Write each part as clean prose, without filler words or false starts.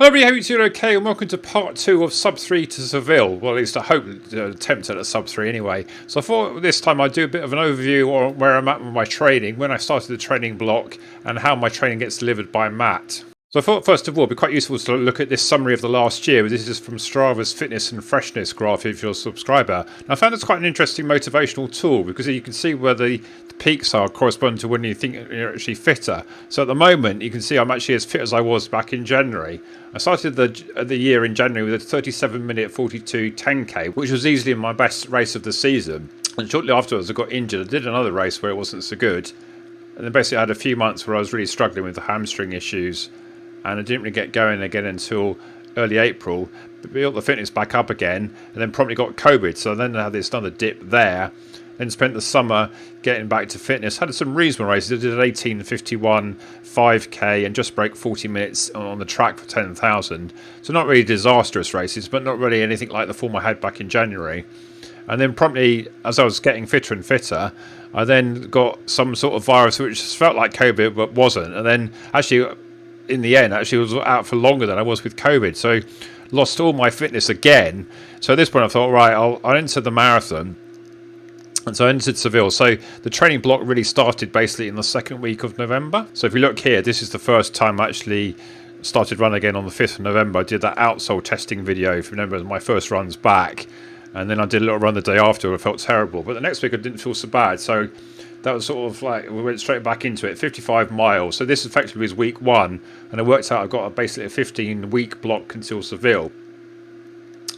Hello everybody, hope you're okay, and welcome to part 2 of Sub 3 to Seville. Well, at least I hope attempt at a Sub 3 anyway. So I thought this time I'd do a bit of an overview on where I'm at with my training, when I started the training block, and how my training gets delivered by Matt. So I thought first of all it'd be quite useful to look at this summary of the last year. This is from Strava's Fitness and Freshness graph if you're a subscriber. And I found it's quite an interesting motivational tool because you can see where the peaks are correspond to when you think you're actually fitter. So at the moment you can see I'm actually as fit as I was back in January. I started the year in January with a 37-minute 42 10k, which was easily my best race of the season. And shortly afterwards I got injured. I did another race where it wasn't so good. And then basically I had a few months where I was really struggling with the hamstring issues. And I didn't really get going again until early April. But built the fitness back up again and then promptly got COVID. So then I had this another dip there. Then spent the summer getting back to fitness. Had some reasonable races. I did an 18:51 5k and just broke 40 minutes on the track for 10,000. So not really disastrous races, but not really anything like the form I had back in January. And then promptly, as I was getting fitter and fitter, I then got some sort of virus which felt like COVID but wasn't. And then actually, in the end, actually was out for longer than I was with COVID. So lost all my fitness again. So at this point I thought, right, I'll enter the marathon. And so I entered Seville. So the training block really started basically in the second week of November. So if you look here, this is the first time I actually started running again on the 5th of November. I did that outsole testing video, if you remember, my first runs back. And then I did a little run the day after. I felt terrible. But the next week I didn't feel so bad. So that was sort of like, we went straight back into it, 55 miles. So this effectively was week 1. And it worked out I've got basically a 15-week block until Seville.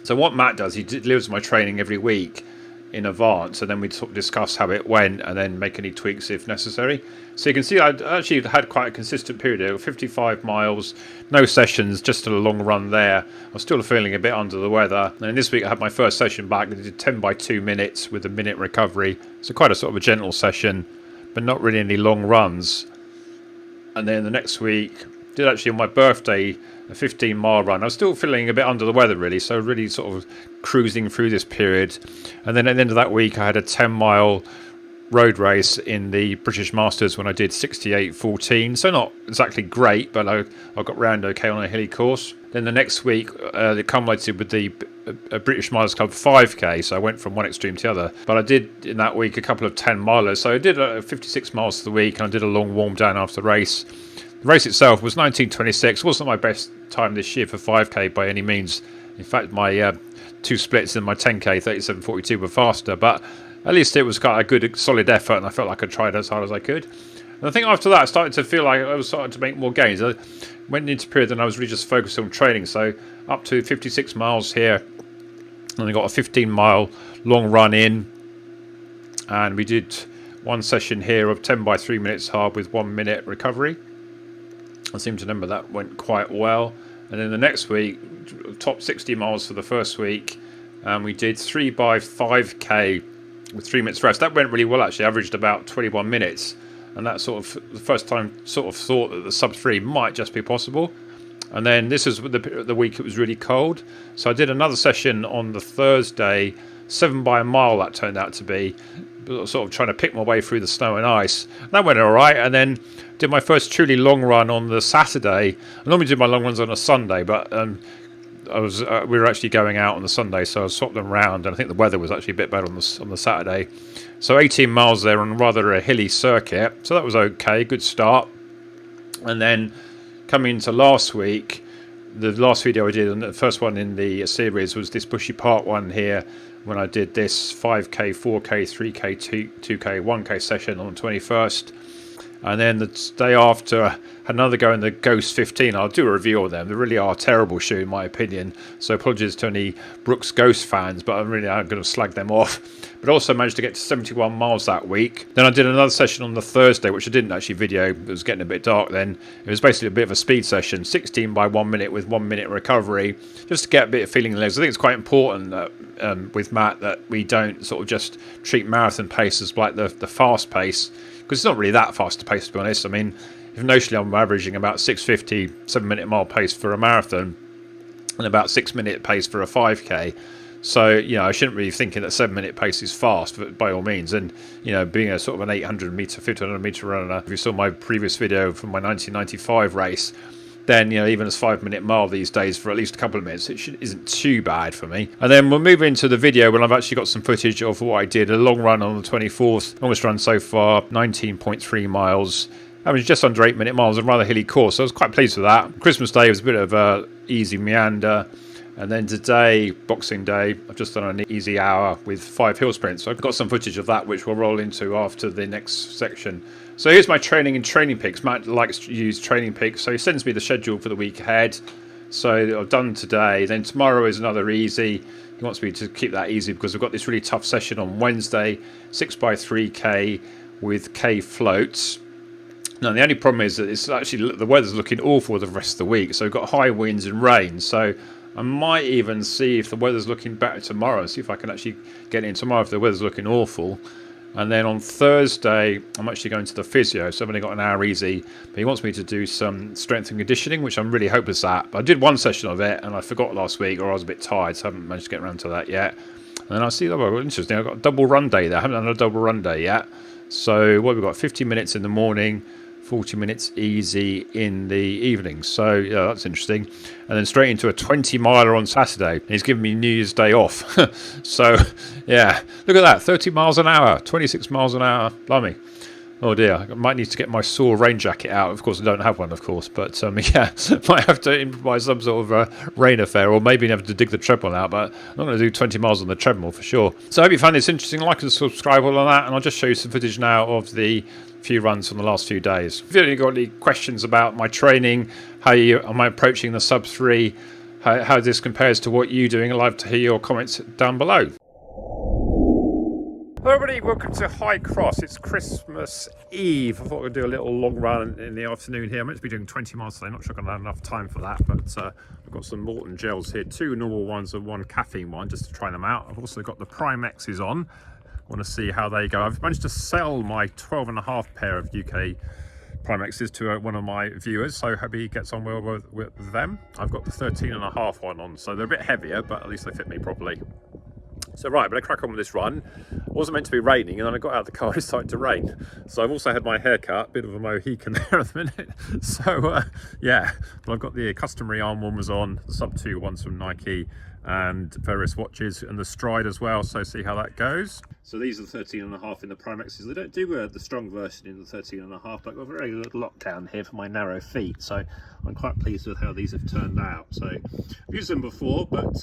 So what Matt does, he delivers my training every week in advance, and then we sort of discuss how it went and then make any tweaks if necessary. So you can see I actually had quite a consistent period there, 55 miles, no sessions, just a long run there. I was still feeling a bit under the weather, and this week I had my first session back. I did 10 by 2 minutes with a minute recovery, so quite a sort of a gentle session, but not really any long runs. And then the next week did actually on my birthday a 15-mile run. I was still feeling a bit under the weather really, so really sort of cruising through this period. And then at the end of that week I had a 10-mile road race in the British Masters when I did 68.14, so not exactly great, but I got round okay on a hilly course. Then the next week it culminated with the British Miles Club 5k, so I went from one extreme to the other. But I did in that week a couple of 10-milers, so I did 56 miles for the week, and I did a long warm down after the race. The race itself was 19:26. Wasn't my best time this year for 5k by any means. In fact, my 2 splits in my 10k 37:42 were faster, but at least it was quite a good solid effort, and I felt like I tried as hard as I could. And I think after that I started to feel like I was starting to make more gains. I went into a period and I was really just focused on training, so up to 56 miles here, and I got a 15-mile long run in, and we did one session here of 10 by 3 minutes hard with 1 minute recovery. I seem to remember that went quite well. And then the next week, top 60 miles for the first week, and we did 3 by 5k with 3 minutes rest. That went really well actually, averaged about 21 minutes, and that sort of the first time sort of thought that the sub 3 might just be possible. And then this is the week it was really cold, so I did another session on the Thursday, 7 by a mile that turned out to be, sort of trying to pick my way through the snow and ice. That went all right, and then did my first truly long run on the Saturday. I normally do my long runs on a Sunday, but we were actually going out on the Sunday, so I swapped them around, and I think the weather was actually a bit better on the Saturday. So 18 miles there on rather a hilly circuit, so that was okay, good start. And then coming into last week, the last video I did, and the first one in the series, was this Bushy Park one here, when I did this 5k, 4k, 3k, 2k, 1k session on the 21st. And then the day after, I had another go in the Ghost 15. I'll do a review of them. They really are a terrible shoe in my opinion. So apologies to any Brooks Ghost fans, but I'm going to slag them off. But also managed to get to 71 miles that week. Then I did another session on the Thursday, which I didn't actually video. It was getting a bit dark then. It was basically a bit of a speed session, 16 by 1 minute with 1 minute recovery, just to get a bit of feeling in the legs. I think it's quite important that, with Matt, that we don't sort of just treat marathon pace as like the fast pace, because it's not really that fast a pace, to be honest. I mean, if notionally I'm averaging about 6:50, 7-minute mile pace for a marathon, and about 6-minute pace for a 5k. So, you know, I shouldn't really be thinking that 7-minute pace is fast, but by all means. And, you know, being a sort of an 800 metre, 1500 metre runner, if you saw my previous video from my 1995 race, then, you know, even a 5-minute mile these days for at least a couple of minutes, isn't too bad for me. And then we'll move into the video when I've actually got some footage of what I did. A long run on the 24th, longest run so far, 19.3 miles. I mean, just under 8-minute miles, a rather hilly course, so I was quite pleased with that. Christmas Day was a bit of a easy meander. And then today, Boxing Day, I've just done an easy hour with 5 hill sprints. So I've got some footage of that, which we'll roll into after the next section. So here's my training and training peaks. Matt likes to use training peaks, so he sends me the schedule for the week ahead. So I've done today. Then tomorrow is another easy. He wants me to keep that easy because we've got this really tough session on Wednesday, 6x3K with K floats. Now, the only problem is that it's actually the weather's looking awful the rest of the week. So we've got high winds and rain. So I might even see if the weather's looking better tomorrow, see if I can actually get in tomorrow if the weather's looking awful. And then on Thursday, I'm actually going to the physio, so I've only got an hour easy. But he wants me to do some strength and conditioning, which I'm really hopeless at. But I did one session of it, and I forgot last week, or I was a bit tired, so I haven't managed to get around to that yet. And then I see, oh, interesting, I've got a double run day there. I haven't done a double run day yet. So what have we got? 50 minutes in the morning, 40 minutes easy in the evening. So yeah, that's interesting. And then straight into a 20-miler on Saturday. He's giving me New Year's Day off. So yeah, look at that, 30 miles an hour, 26 miles an hour. Blimey. Oh dear, I might need to get my Saw rain jacket out. Of course, I don't have one, of course, but yeah, might have to improvise some sort of rain affair, or maybe have to dig the treadmill out, but I'm not going to do 20 miles on the treadmill for sure. So I hope you found this interesting. Like and subscribe all on that, and I'll just show you some footage now of the few runs from the last few days. If you've got any questions about my training, am I approaching the sub 3, how this compares to what you're doing, I'd love to hear your comments down below. Hello everybody, welcome to High Cross. It's Christmas Eve. I thought we'd do a little long run in the afternoon here. I'm meant to be doing 20 miles today, not sure I'm going to have enough time for that, but I've got some Morton gels here, 2 normal ones and 1 caffeine one, just to try them out. I've also got the PrimeXs on. I want to see how they go. I've managed to sell my 12.5 pair of UK PrimeXs to one of my viewers, so hope he gets on well with them. I've got the 13.5 one on, so they're a bit heavier, but at least they fit me properly. So right, but I crack on with this run. It wasn't meant to be raining, and then I got out of the car and it started to rain. So I've also had my hair cut, a bit of a Mohican there at the minute. So yeah, but I've got the customary arm warmers on, the sub 2 ones from Nike, and various watches, and the Stride as well, so see how that goes. So these are the 13.5 in the PrimeXs. They don't do the strong version in the 13.5, but I've got a very good lockdown here for my narrow feet, so I'm quite pleased with how these have turned out. So I've used them before, but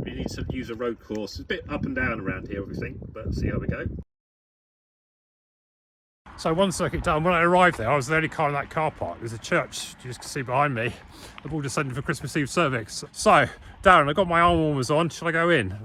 we need to use a road course. It's a bit up and down around here, everything, but see how we go. So one circuit done. When I arrived there, I was the only car in that car park. There's a church you just can see behind me. They've all descended for Christmas Eve service. So, Darren, I've got my arm warmers on. Should I go in?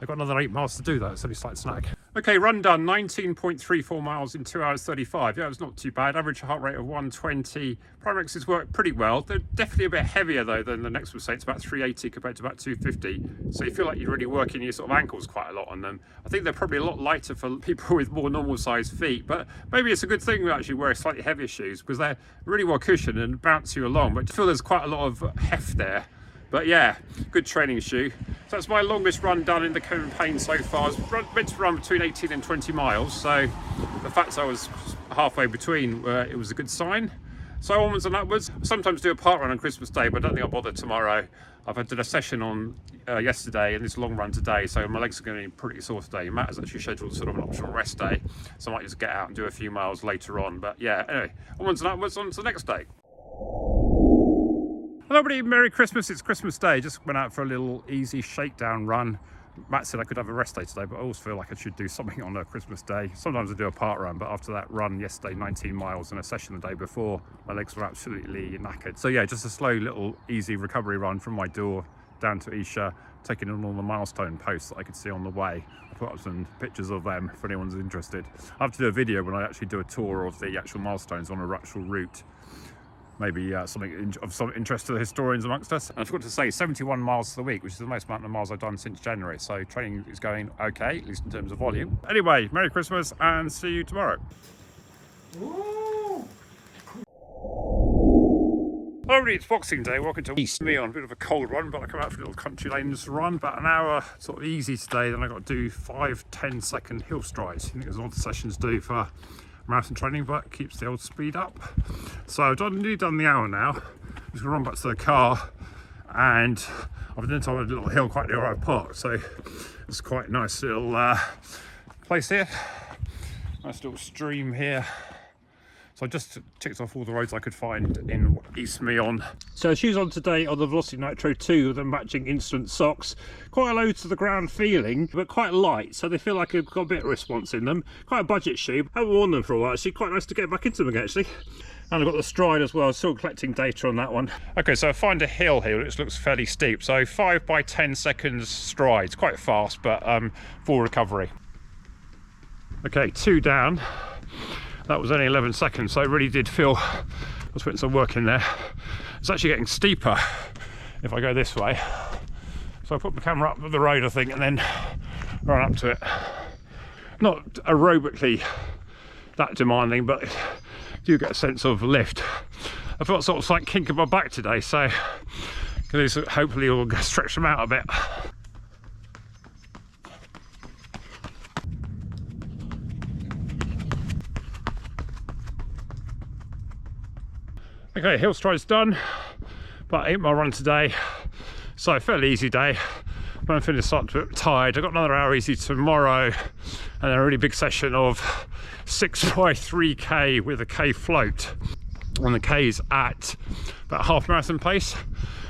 I've got another 8 miles to do though. It's only a slight snack. Okay, run done. 19.34 miles in 2 hours 35. Yeah, it was not too bad. Average heart rate of 120. PrimeXs work pretty well. They're definitely a bit heavier though than the next one. Say it's about 380 compared to about 250. So you feel like you're really working your sort of ankles quite a lot on them. I think they're probably a lot lighter for people with more normal sized feet, but maybe it's a good thing we actually wear slightly heavier shoes because they're really well cushioned and bounce you along. But I feel there's quite a lot of heft there. But yeah, good training shoe. So that's my longest run done in the campaign so far. I was meant to run between 18 and 20 miles. So the fact I was halfway between, it was a good sign. So onwards and upwards. I sometimes do a park run on Christmas Day, but I don't think I'll bother tomorrow. I've had a session on yesterday and this long run today, so my legs are going to be pretty sore today. Matt has actually scheduled sort of an optional rest day, so I might just get out and do a few miles later on. But yeah, anyway, onwards and upwards on to the next day. Hello everybody, Merry Christmas. It's Christmas Day. Just went out for a little easy shakedown run. Matt said I could have a rest day today, but I always feel like I should do something on a Christmas day. Sometimes I do a park run, but after that run yesterday, 19 miles, and a session the day before, my legs were absolutely knackered. So yeah, just a slow little easy recovery run from my door down to Isha, taking in all the milestone posts that I could see on the way. I'll put up some pictures of them if anyone's interested. I have to do a video when I actually do a tour of the actual milestones on a actual route. Maybe something of some interest to the historians amongst us. And I forgot to say, 71 miles to the week, which is the most amount of miles I've done since January. So training is going okay, at least in terms of volume. Anyway, Merry Christmas and see you tomorrow. Hello everybody, it's Boxing Day. Welcome to East. Me on a bit of a cold run, but I come out for a little country lanes run. About an hour sort of easy today. Then I got to do 5-10 second hill strides. I think there's a lot of sessions do for marathon training, but keeps the old speed up. So I've nearly done the hour now. just gonna run back to the car, and I've done on a little hill quite near where I parked, so it's quite a nice little place here. Nice little stream here. So I just ticked off all the roads I could find in East Meon. So shoes on today on the Velocity Nitro 2 with the matching instant socks. Quite a low to the ground feeling, but quite light, so they feel like they've got a bit of response in them. Quite a budget shoe. I haven't worn them for a while actually. Quite nice to get back into them again actually. And I've got the stride as well, still collecting data on that one. Okay, so I find a hill here which looks fairly steep. So 5 by 10 seconds strides, quite fast, but full recovery. Okay, 2 down. That was only 11 seconds, so it really did feel I was putting some work in there. It's actually getting steeper if I go this way. So I put my camera up the road, I think, and then run up to it. Not aerobically that demanding, but do get a sense of lift. I felt sort of like kink in my back today, so hopefully we'll stretch them out a bit. Okay, hill stride's done, but I ate my run today, so fairly easy day. When I finished, I started a bit tired. I've got another hour easy tomorrow, and a really big session of 6 by 3k with a k float. And the k is at about half marathon pace,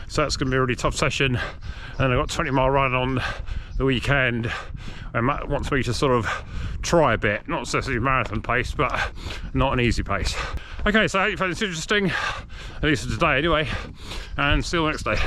so that's going to be a really tough session. And I've got a 20-mile run on the weekend, and Matt wants me to sort of try a bit, not necessarily marathon pace, but not an easy pace. Okay, so I hope you found this interesting, at least for today anyway, and see you next day.